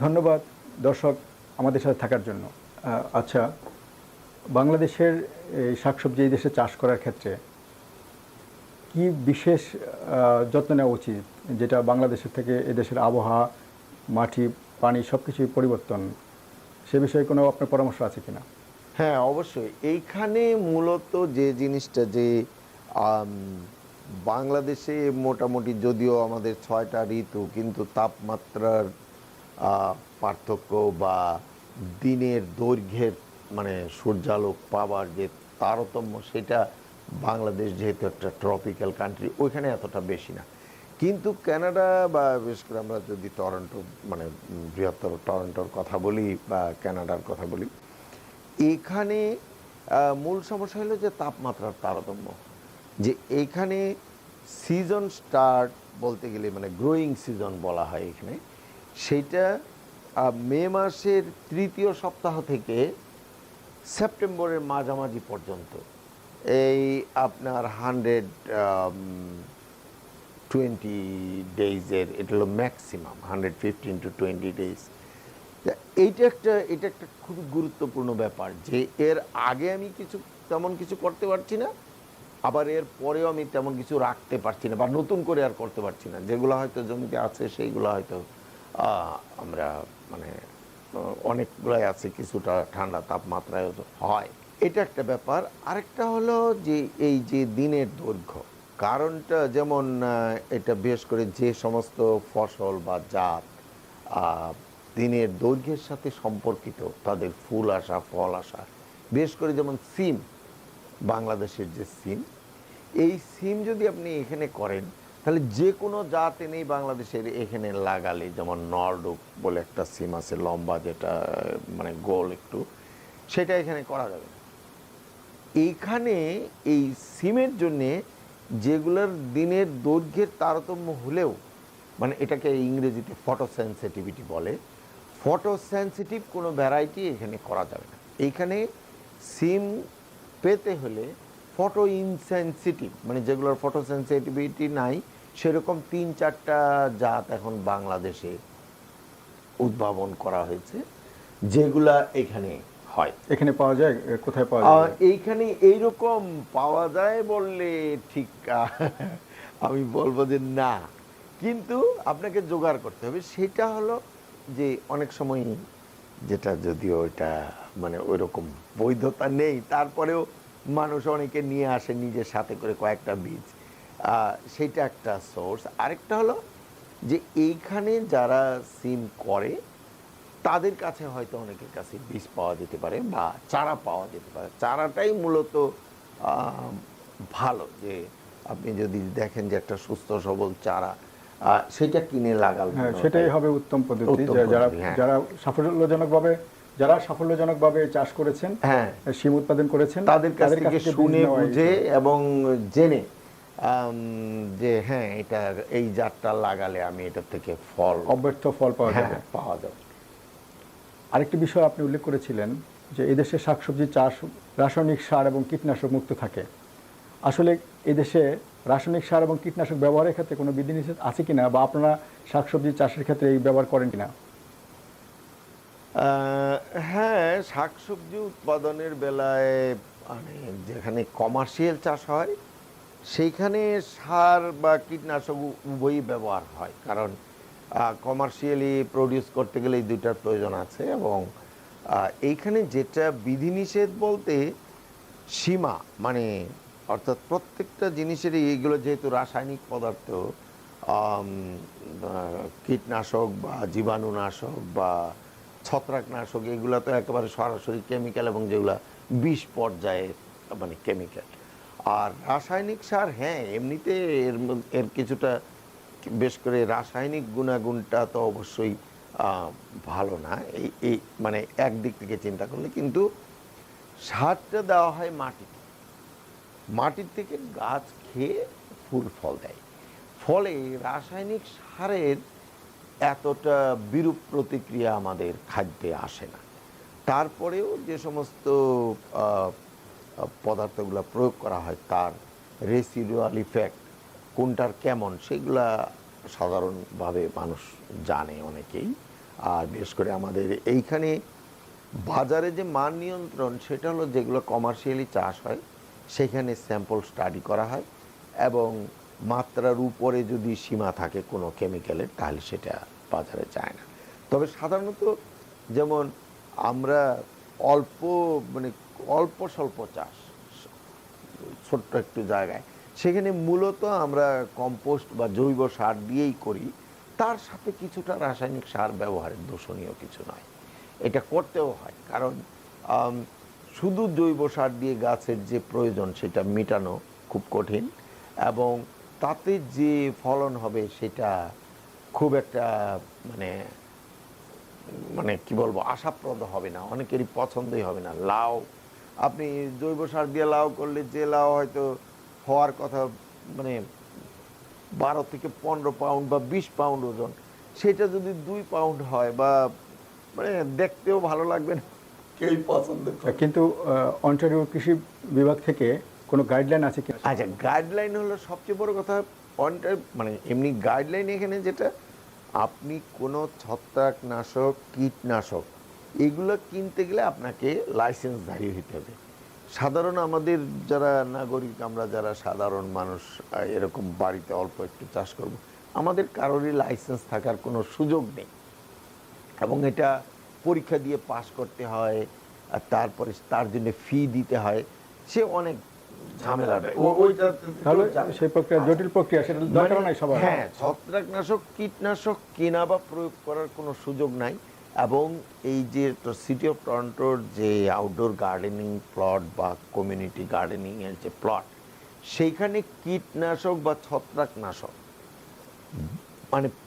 ধন্যবাদ দর্শক আমাদের সাথে থাকার জন্য। আচ্ছা, বাংলাদেশের এই শাকসবজি এই দেশে চাষ করার ক্ষেত্রে কি বিশেষ যত্ন নেওয়া উচিত, যেটা বাংলাদেশের থেকে এদেশের আবহাওয়া, মাটি, পানি সব কিছুই পরিবর্তন, সে বিষয়ে কোনো আপনার পরামর্শ আছে কিনা? হ্যাঁ, অবশ্যই। এইখানে মূলত যে জিনিসটা যে আম, বাংলাদেশে মোটামুটি যদিও আমাদের 6টা ঋতু, কিন্তু তাপমাত্রার পার্থক্য বা দিনের দৈর্ঘ্যের মানে সূর্যালোক পাওয়ার যে তারতম্য, সেটা বাংলাদেশ যেহেতু একটা ট্রপিক্যাল কান্ট্রি, ওইখানে এতটা বেশি না। কিন্তু কানাডা বা বিশেষ করে আমরা যদি টরন্টো মানে বৃহত্তর টরন্টোর কথা বলি বা কানাডার কথা বলি, এখানে মূল সমস্যা হলো যে তাপমাত্রার তারতম্য। যে এইখানে সিজন স্টার্ট বলতে গেলে মানে গ্রোয়িং সিজন বলা হয় এখানে, সেইটা মে মাসের 3য় সপ্তাহ থেকে সেপ্টেম্বরের মাঝামাঝি পর্যন্ত। এই আপনার 120 ডেইজের এটা হলো ম্যাক্সিমাম, 115 to 20 ডেজ। এটা একটা খুবই গুরুত্বপূর্ণ ব্যাপার যে এর আগে আমি তেমন কিছু করতে পারছি না, আবার এর পরেও আমি তেমন কিছু রাখতে পারছি না বা নতুন করে আর করতে পারছি না। যেগুলো হয়তো জমিতে আছে সেইগুলো হয়তো আমরা মানে অনেকগুলাই আছে, কিছুটা ঠান্ডা তাপমাত্রায় হয়, এটা একটা ব্যাপার। আরেকটা হলো যে এই যে দিনের দৈর্ঘ্য, কারণটা যেমন এটা বিশেষ করে যে সমস্ত ফসল বা জাত দিনের দৈর্ঘ্যের সাথে সম্পর্কিত, তাদের ফুল আসা, ফল আসা, বিশেষ করে যেমন সিম, বাংলাদেশের যে সিম, এই সিম যদি আপনি এখানে করেন তাহলে যে কোনো জাত এনেই বাংলাদেশের এখানে লাগালে, যেমন নর্ডুক বলে একটা সিম আছে লম্বা, যেটা মানে গোল একটু, সেটা এখানে করা যাবে না। এইখানে এই সিমের জন্যে যেগুলোর দিনের দৈর্ঘ্যের তারতম্য হলেও, মানে এটাকে ইংরেজিতে ফটোসেন্সিটিভিটি বলে, ফটোসেন্সিটিভ কোনো ভ্যারাইটি এখানে করা যাবে না। এইখানে সিম পেতে হলে ফটো ইনসেন্সিটিভ, মানে যেগুলোর ফটোসেন্সিটিভিটি নাই, সেরকম 3-4টা জাত এখন বাংলাদেশে উদ্ভাবন করা হয়েছে, যেগুলা এখানে হয়। এখানে পাওয়া যায়? কোথায় পাওয়া যায়? এইখানে এইরকম পাওয়া যায় বললে ঠিক আমি বলবো যে না, কিন্তু আপনাকে জোগাড় করতে হবে। সেটা হলো যে অনেক সময়, যেটা যদিও এটা মানে ওই রকম বৈধতা নেই, তারপরেও মানুষ অনেকে নিয়ে আসে নিজের সাথে করে কয়েকটা বীজ, সেইটা একটা সোর্স। আরেকটা হলো যে এইখানে যারা সিম করে তাদের কাছে হয়তো অনেকের কাছে বীজ পাওয়া যেতে পারে বা চারা পাওয়া যেতে পারে। চারাটাই মূলত ভালো, যে আপনি যদি দেখেন যে একটা সুস্থ সবল চারা, সেটা কিনে লাগালেন, হ্যাঁ, সেটাই হবে উত্তম পদ্ধতি। যারা যারা সাফল্যজনকভাবে যারা সাফল্যজনকভাবে চাষ করেছেন, হ্যাঁ, শিম উৎপাদন করেছেন, তাদের কাছ থেকে শুনে বীজ বুঝে এবং জেনে যে হ্যাঁ, এটা এই জাতটা লাগালে আমি এটা থেকে অব্যর্থ ফল পাওয়া যাবে। পাওয়া যাবে। আরেকটি বিষয় আপনি উল্লেখ করেছিলেন যে এদেশে শাকসবজি চাষ রাসায়নিক সার এবং কীটনাশক মুক্ত থাকে। আসলে এদেশে রাসায়নিক সার এবং কীটনাশক ব্যবহারের ক্ষেত্রে কোনো বিধিনিষেধ আছে কিনা, বা আপনারা শাকসবজি চাষের ক্ষেত্রে এই ব্যবহার করেন কিনা? হ্যাঁ, শাকসবজি উৎপাদনের বেলায় মানে যেখানে কমার্শিয়াল চাষ হয় সেইখানে সার বা কীটনাশক উভয়ই ব্যবহার হয়, কারণ কমার্শিয়ালি প্রডিউস করতে গেলে এই দুইটার প্রয়োজন আছে। এবং এইখানে যেটা বিধিনিষেধ বলতে সীমা, মানে অর্থাৎ প্রত্যেকটা জিনিসেরই, এইগুলো যেহেতু রাসায়নিক পদার্থ, কীটনাশক বা জীবাণুনাশক বা ছত্রাকনাশক, এগুলো তো একেবারে সরাসরি কেমিক্যাল, এবং যেগুলো বিষ পর্যায়ে মানে কেমিক্যাল। আর রাসায়নিক সার, হ্যাঁ, এমনিতে এর কিছুটা, বেশ করে রাসায়নিক গুণাগুণটা তো অবশ্যই ভালো না, এই মানে একদিক থেকে চিন্তা করলে। কিন্তু সারটা দেওয়া হয় মাটিতে, মাটির থেকে গাছ খেয়ে ফুল ফল দেয়, ফলে রাসায়নিক সারের এতটা বিরূপ প্রতিক্রিয়া আমাদের খাদ্যে আসে না। তারপরেও যে সমস্ত পদার্থগুলো প্রয়োগ করা হয়, তার রেসিডুয়াল ইফেক্ট কোনটার কেমন, সেগুলা সাধারণভাবে মানুষ জানে অনেকেই। আর বিশেষ করে আমাদের এইখানে বাজারে যে মান নিয়ন্ত্রণ সেটা হলো যেগুলো কমার্শিয়ালি চাষ হয় সেখানে স্যাম্পল স্টাডি করা হয় এবং মাত্রার উপরে যদি সীমা থাকে কোনো কেমিক্যালের তাহলে সেটা বাজারে যায় না। তবে সাধারণত যেমন আমরা অল্প স্বল্প চাষ ছোট্ট একটু জায়গায় সেখানে মূলত আমরা কম্পোস্ট বা জৈব সার দিয়েই করি, তার সাথে কিছুটা রাসায়নিক সার ব্যবহারের দূষণীয় কিছু নয়, এটা করতেও হয়। কারণ শুধু জৈব সার দিয়ে গাছের যে প্রয়োজন সেটা মেটানো খুব কঠিন এবং তাতে যে ফলন হবে সেটা খুব একটা মানে কি বলবো আশাপ্রদ হবে না, অনেকেরই পছন্দই হবে না। লাউ আপনি জৈব সার দিয়ে লাউ করলে যে লাউ হয়তো হওয়ার কথা 12 থেকে 15 পাউন্ড বা 20 পাউন্ড ওজন, সেটা যদি 2 পাউন্ড হয় বা দেখতেও ভালো লাগবে না, কেউই পছন্দ করে। কিন্তু অন্টারিও কৃষি বিভাগ থেকে কোনো গাইডলাইন আছে কি? আচ্ছা, গাইডলাইন হলো সবচেয়ে বড় কথা। এমনি গাইডলাইন এখানে যেটা, আপনি কোনো ছত্রাকনাশক কীটনাশক এগুলো কিনতে গেলে আপনাকে লাইসেন্সধারী হতে হবে। সাধারণ আমাদের যারা নাগরিক, আমরা যারা সাধারণ মানুষ এরকম বাড়িতে অল্প একটু চাষ করব, আমাদের কারোরই লাইসেন্স থাকার কোনো সুযোগ নেই এবং এটা পরীক্ষা দিয়ে পাস করতে হয় আর তারপরে তার জন্য ফি দিতে হয়, সে অনেক ঝামেলা। তাহলে সেই প্রক্রিয়া জটিল প্রক্রিয়া, সেটা দরকার নাই সবার। হ্যাঁ, ছত্রাকনাশক কীটনাশক কেনা বা প্রয়োগ করার কোনো সুযোগ নাই। এবং এই যে সিটি অফ টরন্টোর যে আউটডোর গার্ডেনিং প্লট বা কমিউনিটি গার্ডেনিং এর যে প্লট, সেইখানে কীটনাশক বা ছত্রাকনাশক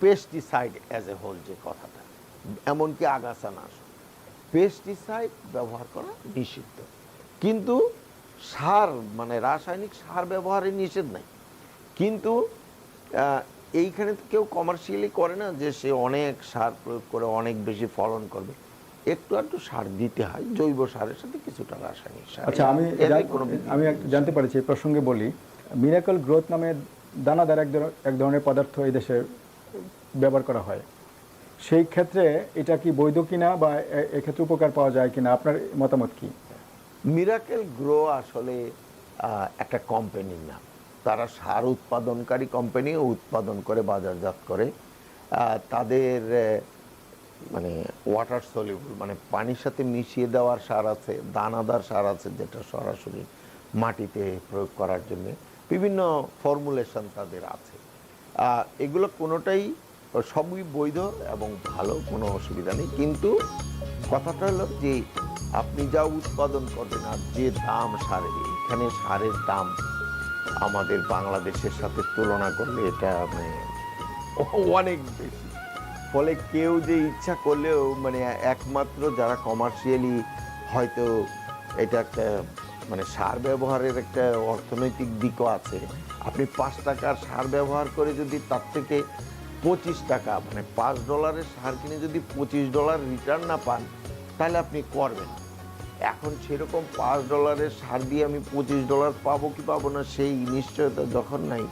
পেস্টিসাইড অ্যাজ এ হোল যে কথাটা, এমনকি আগাছানাশক, পেস্টিসাইড ব্যবহার করা নিষিদ্ধ। কিন্তু সার রাসায়নিক সার ব্যবহারে নিষেধ নাই। কিন্তু এইখানে তো কেউ কমার্শিয়ালি করে না যে সে অনেক সার প্রয়োগ করে অনেক বেশি ফলন করবে, একটু একটু সার দিতে হয়, জৈব সারের সাথে কিছুটা রাসায়নিক সার। আচ্ছা, আমি জানতে পারছি, এই প্রসঙ্গে বলি, মিরাকল গ্রোথ নামে দানাদার এক ধরনের পদার্থ এই দেশে ব্যবহার করা হয়, সেই ক্ষেত্রে এটা কি বৈধ কিনা বা এক্ষেত্রে উপকার পাওয়া যায় কিনা, আপনার মতামত কি? মিরাকেল গ্রো আসলে একটা কোম্পানির নাম, তারা সার উৎপাদনকারী কোম্পানি, উৎপাদন করে বাজারজাত করে। তাদের ওয়াটার সলিউবল পানির সাথে মিশিয়ে দেওয়ার সার আছে, দানাদার সার আছে যেটা সরাসরি মাটিতে প্রয়োগ করার জন্য বিভিন্ন ফর্মুলেশন তাদের আছে। এগুলো কোনোটাই সবই বৈধ এবং ভালো, কোনো অসুবিধা নেই। কিন্তু কথাটা হলো যে আপনি যা উৎপাদন করবেন আর যে দাম সারের, এখানে সারের দাম আমাদের বাংলাদেশের সাথে তুলনা করলে এটা অনেক বেশি। ফলে কেউ যে ইচ্ছা করলেও একমাত্র যারা কমার্শিয়ালি হয়তো এটা একটা সার ব্যবহারের একটা অর্থনৈতিক দিকও আছে। আপনি 5 টাকার সার ব্যবহার করে যদি তার থেকে 25 টাকা $5 সার কিনে যদি $25 রিটার্ন না পান, তাহলে আপনি করবেন। এখন সেরকম $5 সার দিয়ে আমি $25 পাবো কি পাবো না সেই নিশ্চয়তা যখন নাই,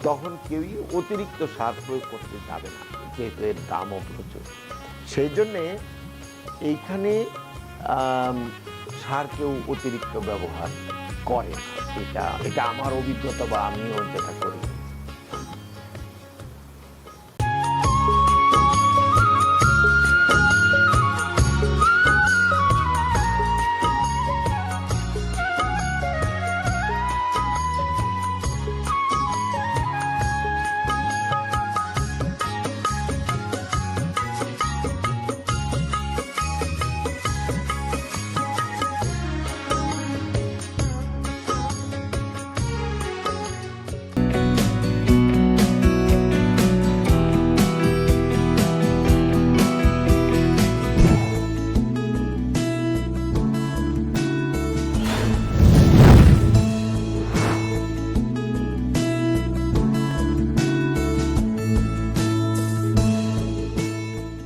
তখন কেউই অতিরিক্ত সার প্রয়োগ করতে যাবে না, যেহেতু এর দামও প্রচুর। সেই জন্যে এইখানে সার কেউ অতিরিক্ত ব্যবহার করে না। এটা আমার অভিজ্ঞতা বা আমিও যেটা করি।